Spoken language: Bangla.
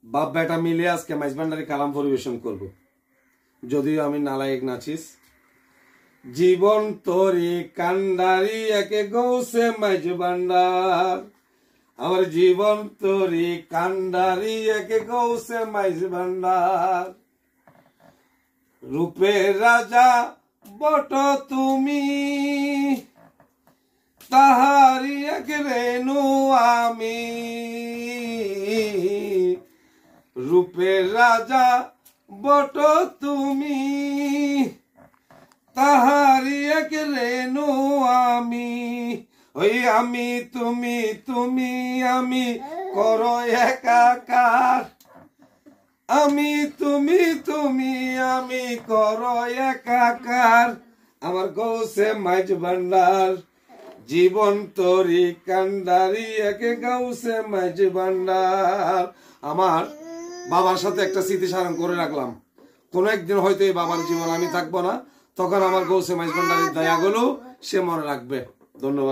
বাপ বেটা মিলে আজকে মাইজ ভান্ডারি কালাম পরিবেশন করব, যদিও আমি নালায়েক নাচিস। জীবন তোরি কান্ডারি একে গৌসে মাইজ ভান্ডার, আমার জীবন তোরি কান্ডারি একে গৌসে মাইজ ভান্ডার। রূপের রাজা বট তুমি, তাহারি এক রেণু আমি। রূপের রাজা বট তুমি, তাহারি এক রেণু আমি। ওই আমি তুমি তুমি আমি করো একাকার, আমি তুমি তুমি আমি করো একাকার। আমার গৌসে মাইজ ভান্ডার, জীবন তোরি কান্ডারি একে গৌসে মাইজ ভান্ডার। আমার বাবার সাথে একটা স্মৃতি স্মরণ করে রাখলাম, কোন একদিন হয়তো এই বাবার জীবন আমি থাকবো না, তখন আমার গৌসে মাইজ ভান্ডারির দয়াগুলো সে মনে রাখবে। ধন্যবাদ।